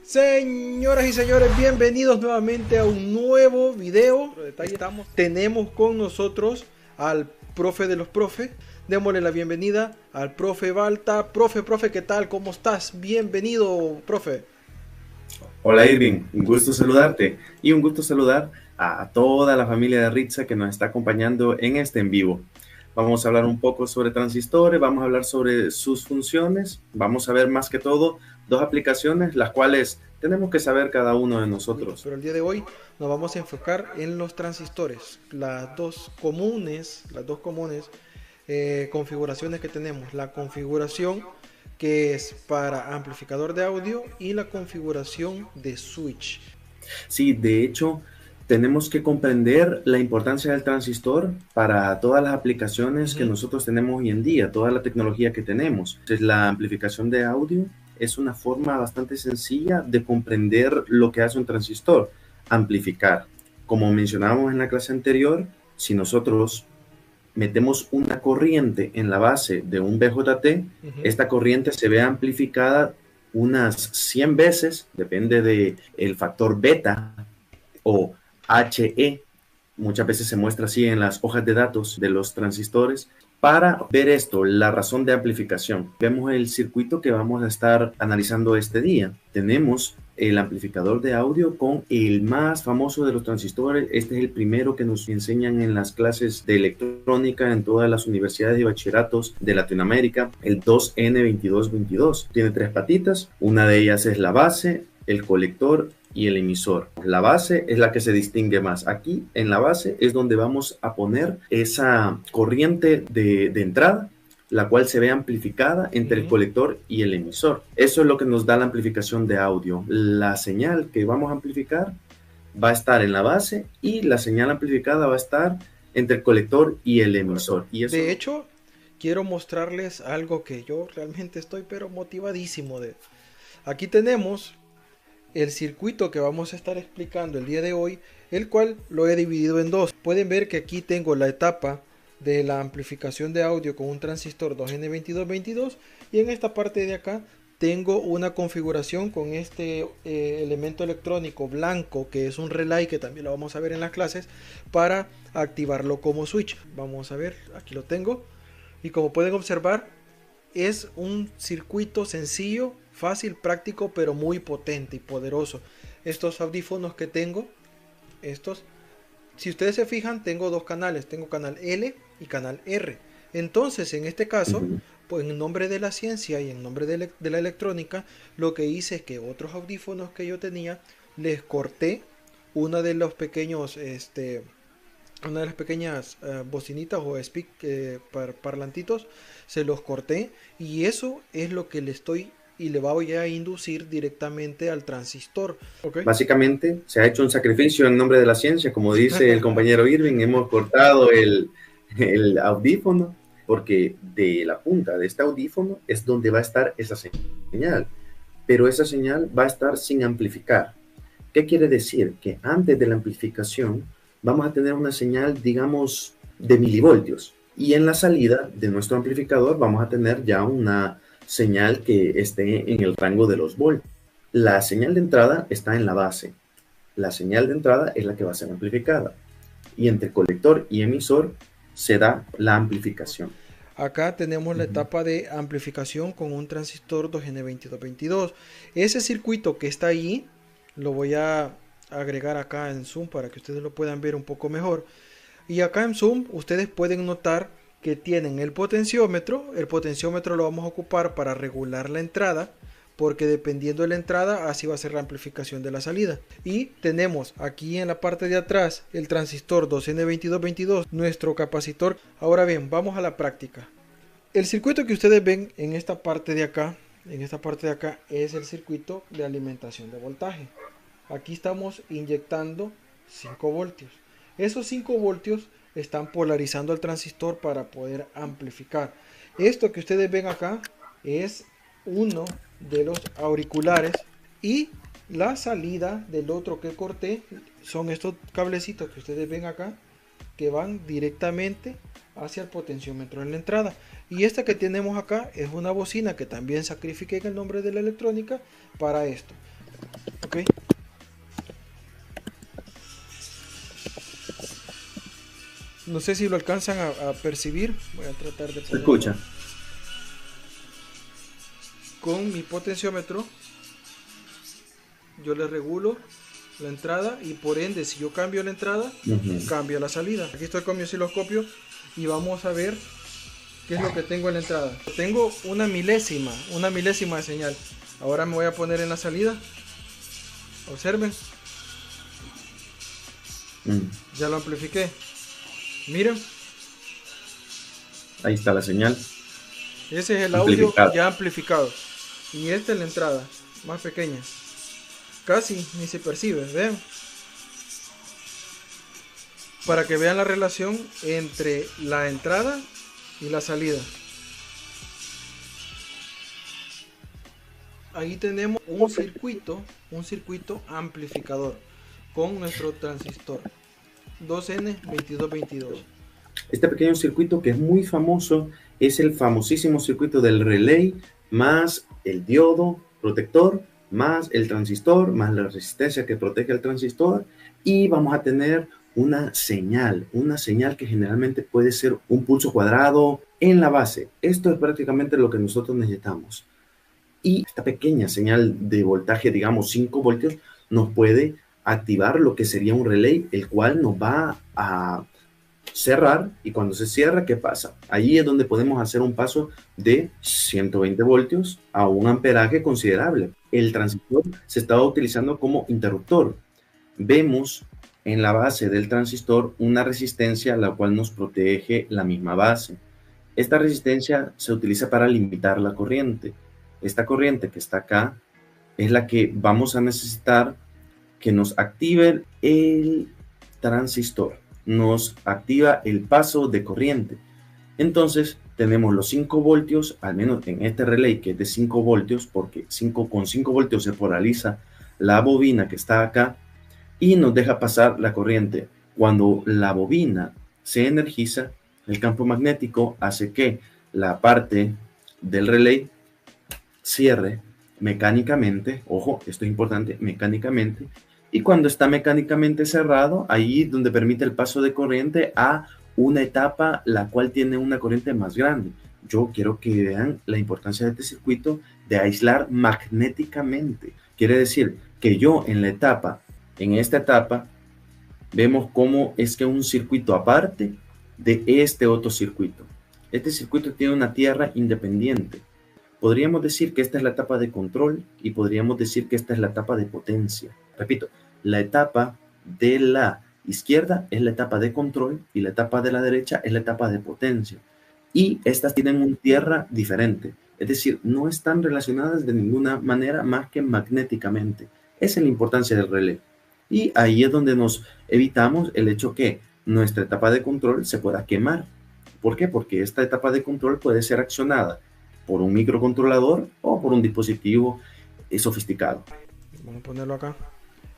Señoras y señores, bienvenidos nuevamente a un nuevo video. Tenemos con nosotros al profe de los profes. Démosle la bienvenida al profe Balta. Profe, ¿qué tal? ¿Cómo estás? Bienvenido, profe. Hola Irving, un gusto saludarte y un gusto saludar a toda la familia de Ritza que nos está acompañando en este en vivo. Vamos a hablar un poco sobre transistores, vamos a hablar sobre sus funciones, vamos a ver más que todo dos aplicaciones, las cuales tenemos que saber cada uno de nosotros. Pero el día de hoy nos vamos a enfocar en los transistores, las dos comunes configuraciones que tenemos. La configuración que es para amplificador de audio y la configuración de switch. Sí, de hecho, tenemos que comprender la importancia del transistor para todas las aplicaciones que nosotros tenemos hoy en día, toda la tecnología que tenemos. Entonces, la amplificación de audio es una forma bastante sencilla de comprender lo que hace un transistor, amplificar. Como mencionábamos en la clase anterior, si nosotros metemos una corriente en la base de un BJT, esta corriente se ve amplificada unas 100 veces, depende del factor beta o HE, muchas veces se muestra así en las hojas de datos de los transistores. Para ver esto, la razón de amplificación, vemos el circuito que vamos a estar analizando este día. Tenemos el amplificador de audio con el más famoso de los transistores. Este es el primero que nos enseñan en las clases de electrónica en todas las universidades y bachilleratos de Latinoamérica, el 2N2222. Tiene tres patitas, una de ellas es la base, el colector y el emisor. La base es la que se distingue más. Aquí en la base es donde vamos a poner esa corriente de entrada, la cual se ve amplificada entre el colector y el emisor. Eso es lo que nos da la amplificación de audio. La señal que vamos a amplificar va a estar en la base y la señal amplificada va a estar entre el colector y el emisor. Y eso... De hecho, quiero mostrarles algo que yo realmente estoy pero motivadísimo de. Aquí tenemos el circuito que vamos a estar explicando el día de hoy, el cual lo he dividido en dos. Pueden ver que aquí tengo la etapa de la amplificación de audio con un transistor 2N2222 y en esta parte de acá tengo una configuración con este elemento electrónico blanco que es un relay, que también lo vamos a ver en las clases, para activarlo como switch. Vamos a ver, aquí lo tengo y como pueden observar es un circuito sencillo, fácil, práctico, pero muy potente y poderoso. Estos audífonos que tengo, si ustedes se fijan, tengo dos canales. Tengo canal L y canal R. Entonces, en este caso, pues en nombre de la ciencia y en nombre de la electrónica, lo que hice es que otros audífonos que yo tenía, les corté una de los pequeños, una de las pequeñas bocinitas o parlantitos, se los corté y eso es lo que le voy a inducir directamente al transistor. ¿Okay? Básicamente se ha hecho un sacrificio en nombre de la ciencia, como dice el compañero Irving, hemos cortado el audífono porque de la punta de este audífono es donde va a estar esa señal, pero esa señal va a estar sin amplificar. ¿Qué quiere decir? Que antes de la amplificación vamos a tener una señal, digamos, de milivoltios y en la salida de nuestro amplificador vamos a tener ya una señal que esté en el rango de los voltios. La señal de entrada está en la base. La señal de entrada es la que va a ser amplificada. Y entre colector y emisor se da la amplificación. Acá tenemos la etapa de amplificación con un transistor 2N2222. Ese circuito que está ahí, lo voy a agregar acá en Zoom para que ustedes lo puedan ver un poco mejor. Y acá en Zoom ustedes pueden notar que tienen el potenciómetro. El potenciómetro lo vamos a ocupar para regular la entrada, porque dependiendo de la entrada así va a ser la amplificación de la salida. Y tenemos aquí en la parte de atrás el transistor 2N2222, nuestro capacitor. Ahora bien, vamos a la práctica. El circuito que ustedes ven en esta parte de acá, es el circuito de alimentación de voltaje. Aquí estamos inyectando 5 voltios. Esos 5 voltios están polarizando el transistor para poder amplificar. Esto que ustedes ven acá es uno de los auriculares y la salida del otro que corté son estos cablecitos que ustedes ven acá, que van directamente hacia el potenciómetro en la entrada. Y esta que tenemos acá es una bocina que también sacrifiqué en el nombre de la electrónica para esto. Ok. No sé si lo alcanzan a percibir. Voy a tratar de Se ponerlo escucha. con mi potenciómetro. Yo le regulo la entrada y por ende si yo cambio la entrada, Ujú. cambia la salida. Aquí estoy con mi osciloscopio y vamos a ver qué es lo que tengo en la entrada. Tengo una milésima de señal. Ahora me voy a poner en la salida. Observen, Mm. ya lo amplifiqué. Miren, Ahí está la señal ese es el audio amplificada. ya amplificado. Y esta es la entrada, más pequeña. Casi ni se percibe, vean. Para que vean la relación entre la entrada y la salida. Ahí tenemos un circuito amplificador con nuestro transistor 2N2222. Este pequeño circuito que es muy famoso es el famosísimo circuito del relay más el diodo protector más el transistor más la resistencia que protege el transistor y vamos a tener una señal que generalmente puede ser un pulso cuadrado en la base. Esto es prácticamente lo que nosotros necesitamos. Y esta pequeña señal de voltaje, digamos 5 voltios, nos puede activar lo que sería un relay, el cual nos va a cerrar y cuando se cierra, ¿qué pasa? Allí es donde podemos hacer un paso de 120 voltios a un amperaje considerable. El transistor se estaba utilizando como interruptor. Vemos en la base del transistor una resistencia la cual nos protege la misma base. Esta resistencia se utiliza para limitar la corriente. Esta corriente que está acá es la que vamos a necesitar que nos active el transistor, nos activa el paso de corriente. Entonces tenemos los 5 voltios, al menos en este relay que es de 5 voltios, porque con 5 voltios se polariza la bobina que está acá y nos deja pasar la corriente. Cuando la bobina se energiza, el campo magnético hace que la parte del relay cierre mecánicamente, ojo, esto es importante, mecánicamente, y cuando está mecánicamente cerrado, ahí donde permite el paso de corriente a una etapa la cual tiene una corriente más grande. Yo quiero que vean la importancia de este circuito de aislar magnéticamente. Quiere decir que yo en esta etapa, vemos cómo es que un circuito aparte de este otro circuito. Este circuito tiene una tierra independiente. Podríamos decir que esta es la etapa de control y podríamos decir que esta es la etapa de potencia. Repito, la etapa de la izquierda es la etapa de control y la etapa de la derecha es la etapa de potencia. Y estas tienen una tierra diferente. Es decir, no están relacionadas de ninguna manera más que magnéticamente. Esa es la importancia del relé. Y ahí es donde nos evitamos el hecho que nuestra etapa de control se pueda quemar. ¿Por qué? Porque esta etapa de control puede ser accionada por un microcontrolador o por un dispositivo sofisticado. Vamos a ponerlo acá.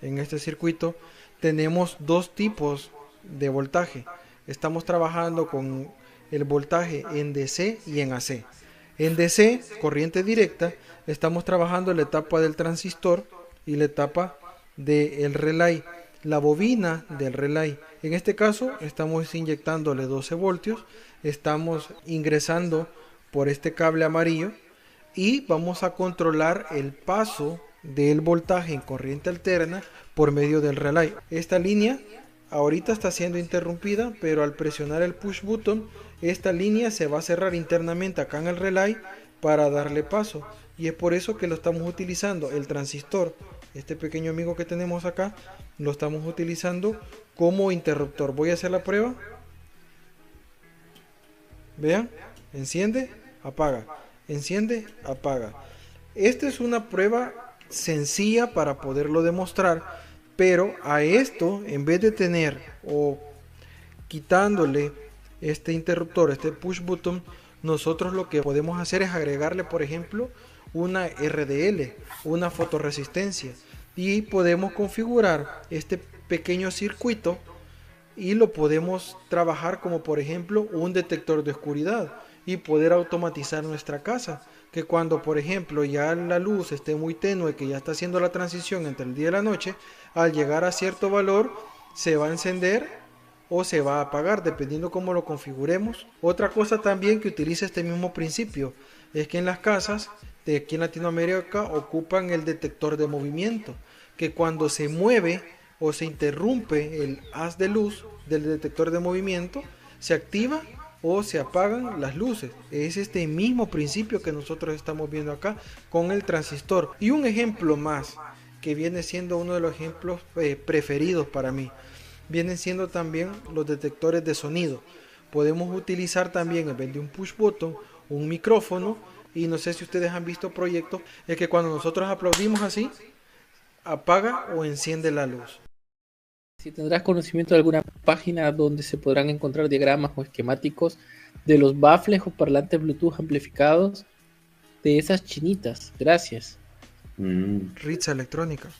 En este circuito tenemos dos tipos de voltaje. Estamos trabajando con el voltaje en DC y en AC. En DC, corriente directa, estamos trabajando la etapa del transistor y la etapa del relay, la bobina del relay. En este caso estamos inyectándole 12 voltios, estamos ingresando por este cable amarillo y vamos a controlar el paso del voltaje en corriente alterna por medio del relay. Esta línea ahorita está siendo interrumpida, pero al presionar el push button esta línea se va a cerrar internamente acá en el relay para darle paso, y es por eso que lo estamos utilizando el transistor, este pequeño amigo que tenemos acá, lo estamos utilizando como interruptor. Voy a hacer la prueba. Vean, enciende, apaga, enciende, apaga. Esta es una prueba sencilla para poderlo demostrar, pero a esto, en vez de tener o quitándole este interruptor, este push button, nosotros lo que podemos hacer es agregarle, por ejemplo, una RDL, una fotorresistencia, y podemos configurar este pequeño circuito y lo podemos trabajar como, por ejemplo, un detector de oscuridad. y poder automatizar nuestra casa. Que cuando, por ejemplo, ya la luz esté muy tenue, que ya está haciendo la transición entre el día y la noche, al llegar a cierto valor se va a encender o se va a apagar, dependiendo cómo lo configuremos. Otra cosa también que utiliza este mismo principio es que en las casas de aquí en Latinoamérica ocupan el detector de movimiento, que cuando se mueve o se interrumpe el haz de luz del detector de movimiento, se activa o se apagan las luces. Es este mismo principio que nosotros estamos viendo acá con el transistor. Y un ejemplo más, que viene siendo uno de los ejemplos preferidos para mí, vienen siendo también los detectores de sonido. Podemos utilizar también, en vez de un push button, un micrófono. Y no sé si ustedes han visto proyectos, es que cuando nosotros aplaudimos así, apaga o enciende la luz. Si tendrás conocimiento de alguna página donde se podrán encontrar diagramas o esquemáticos de los baffles o parlantes Bluetooth amplificados de esas chinitas. Gracias. Ritza Electrónica.